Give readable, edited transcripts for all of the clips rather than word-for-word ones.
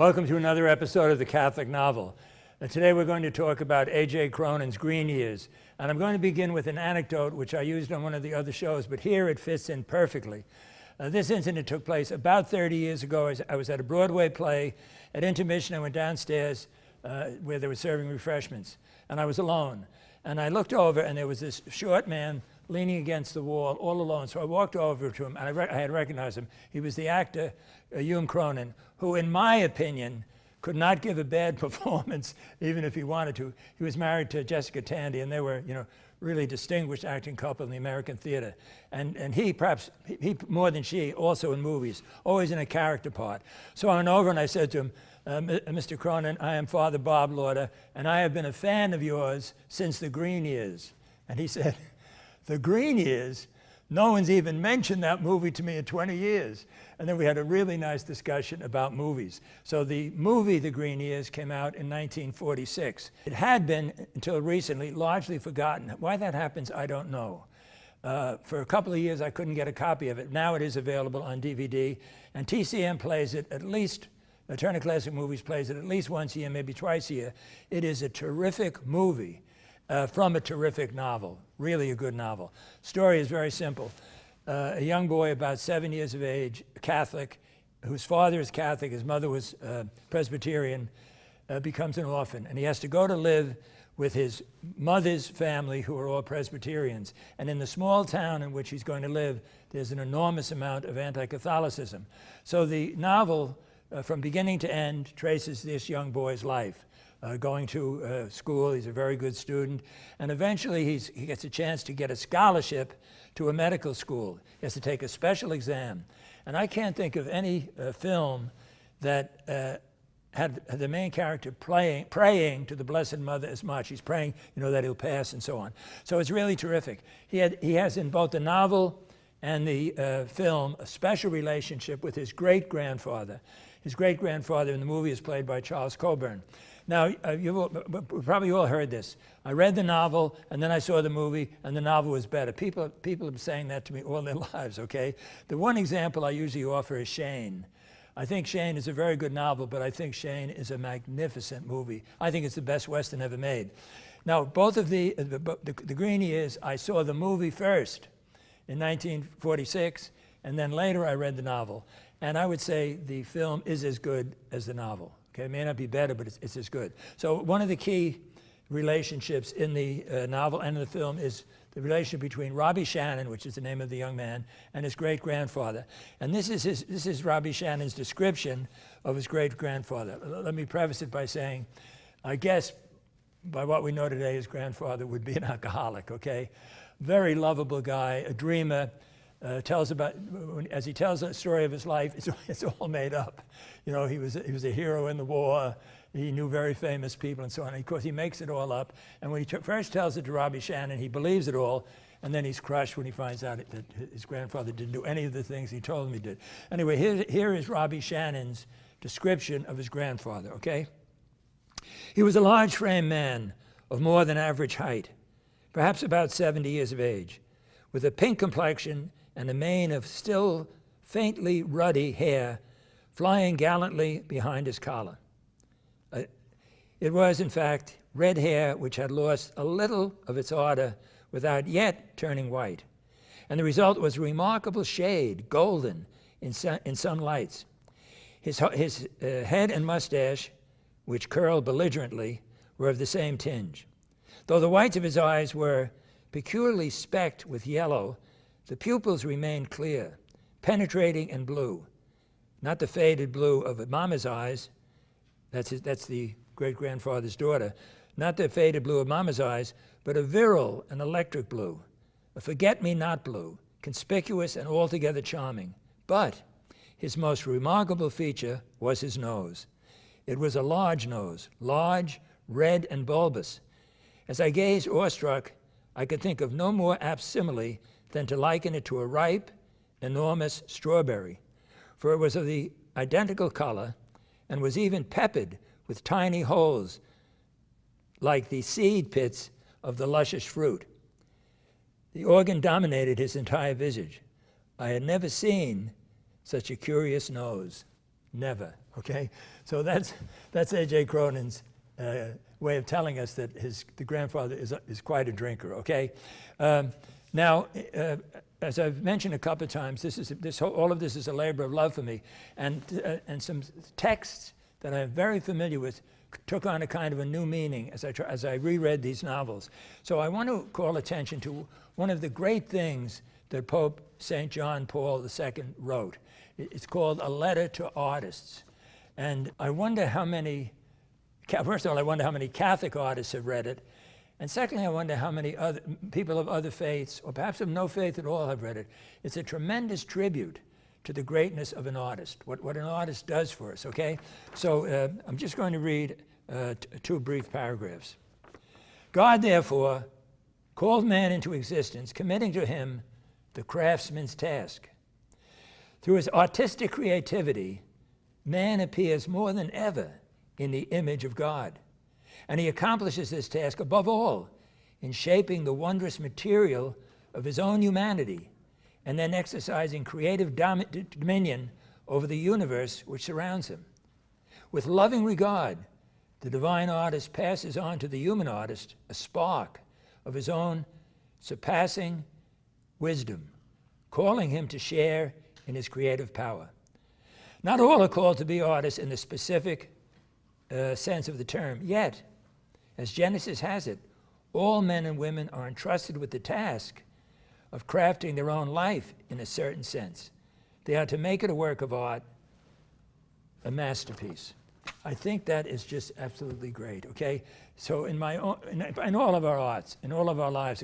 Welcome to another episode of The Catholic Novel. Today we're going to talk about A.J. Cronin's Green Years. And I'm going to begin with an anecdote which I used on one of the other shows, but here it fits in perfectly. This incident took place about 30 years ago. I was at a Broadway play. At intermission, I went downstairs where they were serving refreshments, and I was alone. And I looked over, and there was this short man leaning against the wall, all alone. So I walked over to him, and I had recognized him. He was the actor, Hume Cronin, who, in my opinion, could not give a bad performance, even if he wanted to. He was married to Jessica Tandy, and they were, really distinguished acting couple in the American theater. And he, perhaps, he more than she, also in movies, always in a character part. So I went over and I said to him, Mr. Cronin, I am Father Bob Lauder, and I have been a fan of yours since the Green Years. And he said, the Green Years? No one's even mentioned that movie to me in 20 years. And then we had a really nice discussion about movies. So the movie, The Green Years, came out in 1946. It had been, until recently, largely forgotten. Why that happens, I don't know. For a couple of years, I couldn't get a copy of it. Now it is available on DVD. And TCM plays it at least, Turner Classic Movies plays it at least once a year, maybe twice a year. It is a terrific movie. From a terrific novel, really a good novel. Story is very simple. A young boy about 7 years of age, Catholic, whose father is Catholic, his mother was Presbyterian, becomes an orphan. And he has to go to live with his mother's family, who are all Presbyterians. And in the small town in which he's going to live, there's an enormous amount of anti-Catholicism. So the novel, from beginning to end, traces this young boy's life. Going to school, he's a very good student, and eventually he gets a chance to get a scholarship to a medical school. He has to take a special exam. And I can't think of any film that had the main character praying to the Blessed Mother as much. He's praying, that he'll pass and so on. So it's really terrific. He has in both the novel and the film a special relationship with his great-grandfather. His great-grandfather in the movie is played by Charles Coburn. Now, you've probably all heard this. I read the novel, and then I saw the movie, and the novel was better. People have been saying that to me all their lives, okay? The one example I usually offer is Shane. I think Shane is a very good novel, but I think Shane is a magnificent movie. I think it's the best Western ever made. Now, both of the Green Years, I saw the movie first in 1946, and then later I read the novel. And I would say the film is as good as the novel. Okay, it may not be better, but it's as good. So one of the key relationships in the novel and in the film is the relationship between Robbie Shannon, which is the name of the young man, and his great-grandfather. And this is Robbie Shannon's description of his great-grandfather. Let me preface it by saying, I guess by what we know today, his grandfather would be an alcoholic, okay? Very lovable guy, a dreamer. As he tells the story of his life, it's all made up. He was a hero in the war. He knew very famous people and so on. And of course, he makes it all up. And when he first tells it to Robbie Shannon, he believes it all. And then he's crushed when he finds out that his grandfather didn't do any of the things he told him he did. Anyway, here is Robbie Shannon's description of his grandfather, okay? He was a large-framed man of more than average height, perhaps about 70 years of age, with a pink complexion and a mane of still faintly ruddy hair flying gallantly behind his collar. It was, in fact, red hair which had lost a little of its ardor without yet turning white. And the result was a remarkable shade, golden, in some lights. His head and mustache, which curled belligerently, were of the same tinge. Though the whites of his eyes were peculiarly specked with yellow, the pupils remained clear, penetrating and blue. Not the faded blue of Mama's eyes, that's the great-grandfather's daughter, not the faded blue of Mama's eyes, but a virile and electric blue, a forget-me-not blue, conspicuous and altogether charming. But his most remarkable feature was his nose. It was a large nose, large, red, and bulbous. As I gazed awestruck, I could think of no more apt simile than to liken it to a ripe, enormous strawberry, for it was of the identical color and was even peppered with tiny holes like the seed pits of the luscious fruit. The organ dominated his entire visage. I had never seen such a curious nose. Never. okay? So that's A.J. Cronin's way of telling us that the grandfather is quite a drinker, okay? Now, as I've mentioned a couple of times, all of this is a labor of love for me, and some texts that I'm very familiar with took on a kind of a new meaning as I reread these novels. So I want to call attention to one of the great things that Pope St. John Paul II wrote. It's called A Letter to Artists. And I wonder how many, first of all, I wonder how many Catholic artists have read it. And secondly, I wonder how many other people of other faiths, or perhaps of no faith at all, have read it. It's a tremendous tribute to the greatness of an artist, what an artist does for us, okay? So I'm just going to read two brief paragraphs. God, therefore, called man into existence, committing to him the craftsman's task. Through his artistic creativity, man appears more than ever in the image of God. And he accomplishes this task, above all, in shaping the wondrous material of his own humanity, and then exercising creative dominion over the universe which surrounds him. With loving regard, the divine artist passes on to the human artist a spark of his own surpassing wisdom, calling him to share in his creative power. Not all are called to be artists in the specific sense of the term, yet, as Genesis has it, all men and women are entrusted with the task of crafting their own life in a certain sense. They are to make it a work of art, a masterpiece. I think that is just absolutely great, okay? So in all of our arts, in all of our lives,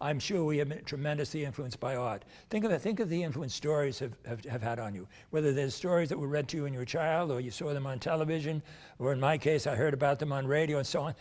I'm sure we have been tremendously influenced by art. Think of the influence stories have had on you, whether there's stories that were read to you when you were a child, or you saw them on television, or in my case, I heard about them on radio and so on.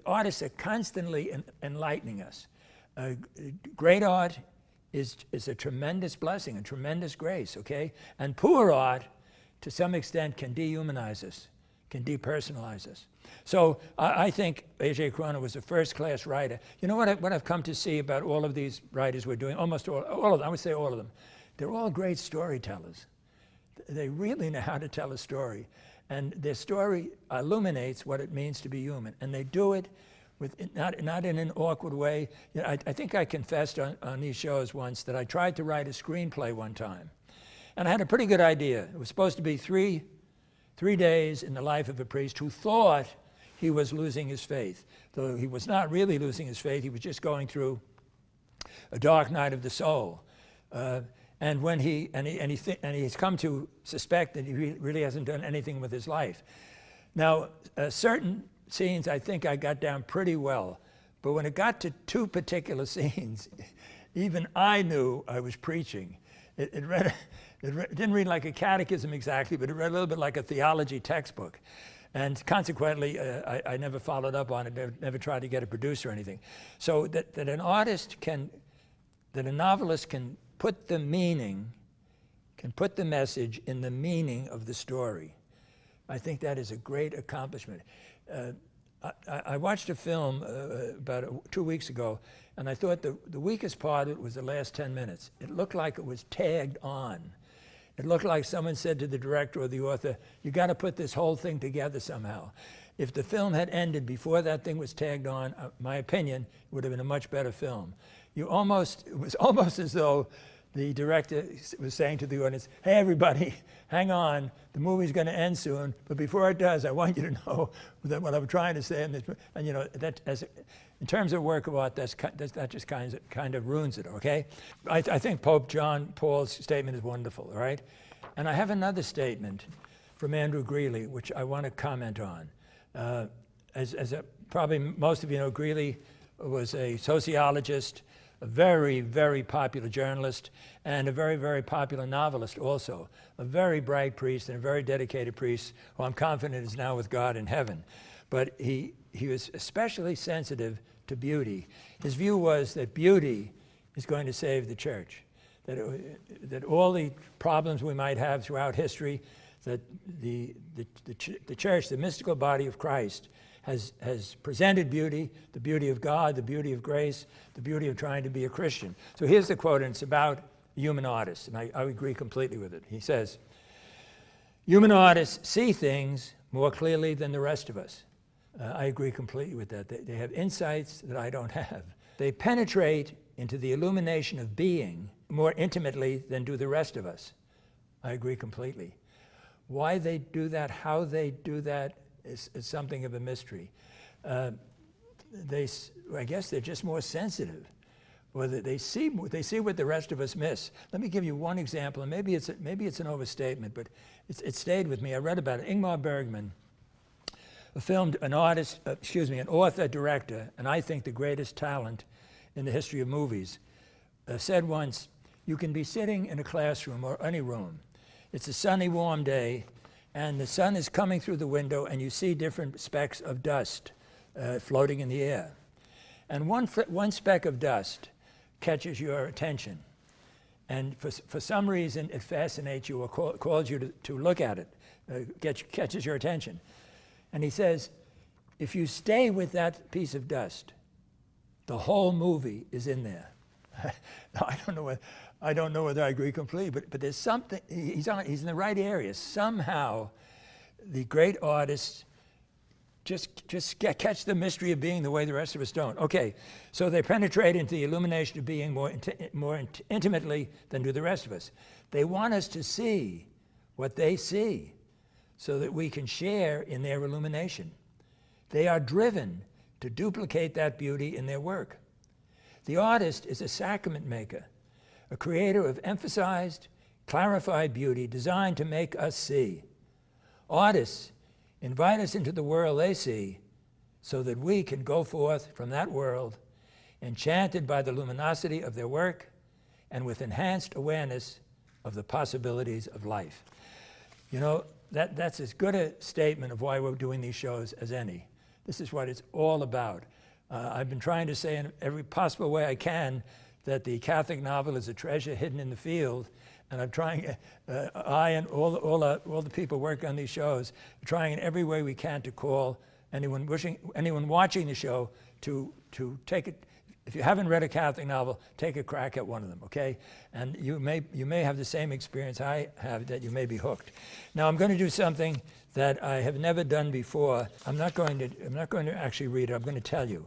Artists are constantly enlightening us. Great art is a tremendous blessing, a tremendous grace, okay? And poor art, to some extent, can dehumanize us, can depersonalize us. So I think A.J. Cronin was a first-class writer. You know what I've come to see about all of these writers we're doing, almost all of them, I would say all of them, they're all great storytellers. They really know how to tell a story. And their story illuminates what it means to be human. And they do it with not in an awkward way. You know, I think I confessed on these shows once that I tried to write a screenplay one time. And I had a pretty good idea. It was supposed to be three days in the life of a priest who thought he was losing his faith. Though he was not really losing his faith, he was just going through a dark night of the soul. And when he's come to suspect that he really hasn't done anything with his life. Now, certain scenes I think I got down pretty well, but when it got to two particular scenes, even I knew I was preaching. It didn't read like a catechism exactly, but it read a little bit like a theology textbook. And consequently, I never followed up on it, never tried to get a producer or anything. So that a novelist can put the message in the meaning of the story. I think that is a great accomplishment. I watched a film about 2 weeks ago, and I thought the weakest part of it was the last 10 minutes. It looked like it was tagged on. It looked like someone said to the director or the author, you got to put this whole thing together somehow. If the film had ended before that thing was tagged on, my opinion, it would have been a much better film. It was almost as though the director was saying to the audience, hey everybody, hang on, the movie's going to end soon, but before it does, I want you to know that what I'm trying to say, and you know, in terms of work of art, that just kind of ruins it, okay? I think Pope John Paul's statement is wonderful, all right? And I have another statement from Andrew Greeley, which I want to comment on. Probably most of you know, Greeley was a sociologist, a very, very popular journalist, and a very, very popular novelist also. A very bright priest and a very dedicated priest who I'm confident is now with God in heaven. But he was especially sensitive to beauty. His view was that beauty is going to save the church. That all the problems we might have throughout history, that the church, the mystical body of Christ, has presented beauty, the beauty of God, the beauty of grace, the beauty of trying to be a Christian. So here's the quote, and it's about the human artist, and I agree completely with it. He says, Human artists see things more clearly than the rest of us. I agree completely with that. They have insights that I don't have. They penetrate into the illumination of being more intimately than do the rest of us. I agree completely. Why they do that, how they do that, is something of a mystery. I guess they're just more sensitive, or they see what the rest of us miss. Let me give you one example, and maybe it's an overstatement, but it stayed with me. I read about it. Ingmar Bergman, an author, director, and I think the greatest talent in the history of movies, said once, "You can be sitting in a classroom or any room. It's a sunny, warm day, and the sun is coming through the window, and you see different specks of dust floating in the air. And one speck of dust catches your attention, and for some reason it fascinates you or calls you to look at it, catches your attention. And he says, if you stay with that piece of dust, the whole movie is in there." Now, I don't know whether I agree completely, but there's something, he's in the right area. Somehow, the great artists just catch the mystery of being the way the rest of us don't. Okay, so they penetrate into the illumination of being more intimately than do the rest of us. They want us to see what they see so that we can share in their illumination. They are driven to duplicate that beauty in their work. The artist is a sacrament maker, a creator of emphasized, clarified beauty designed to make us see. Artists invite us into the world they see so that we can go forth from that world enchanted by the luminosity of their work and with enhanced awareness of the possibilities of life. You know, that's as good a statement of why we're doing these shows as any. This is what it's all about. I've been trying to say in every possible way I can that the Catholic novel is a treasure hidden in the field, and I'm trying, I and all the people working on these shows, are trying in every way we can to call anyone watching the show to take it. If you haven't read a Catholic novel, take a crack at one of them, okay? And you may have the same experience I have, that you may be hooked. Now I'm going to do something that I have never done before. I'm not going to actually read it. I'm going to tell you.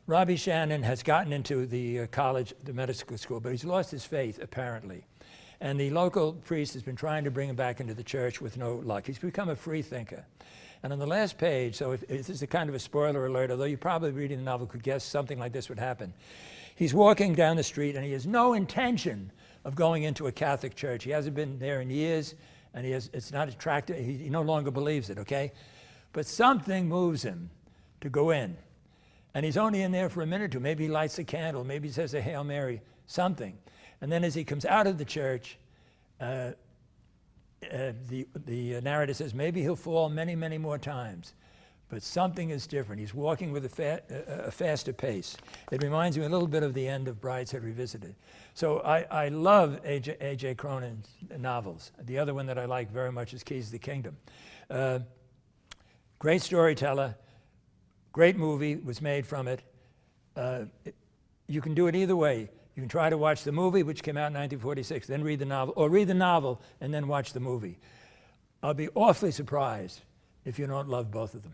Robbie Shannon has gotten into the college, the medical school, but he's lost his faith, apparently. And the local priest has been trying to bring him back into the church with no luck. He's become a free thinker. And on the last page, so if this is a kind of a spoiler alert, although you probably reading the novel could guess something like this would happen. He's walking down the street and he has no intention of going into a Catholic church. He hasn't been there in years, and it's not attractive. He no longer believes it, okay? But something moves him to go in. And he's only in there for a minute or two. Maybe he lights a candle, maybe he says a Hail Mary, something. And then as he comes out of the church, the narrator says maybe he'll fall many, many more times. But something is different. He's walking with a faster pace. It reminds me a little bit of the end of Brideshead Revisited. So I love A.J. Cronin's novels. The other one that I like very much is Keys to the Kingdom. Great storyteller. Great movie was made from it. You can do it either way. You can try to watch the movie, which came out in 1946, then read the novel, or read the novel and then watch the movie. I'll be awfully surprised if you don't love both of them.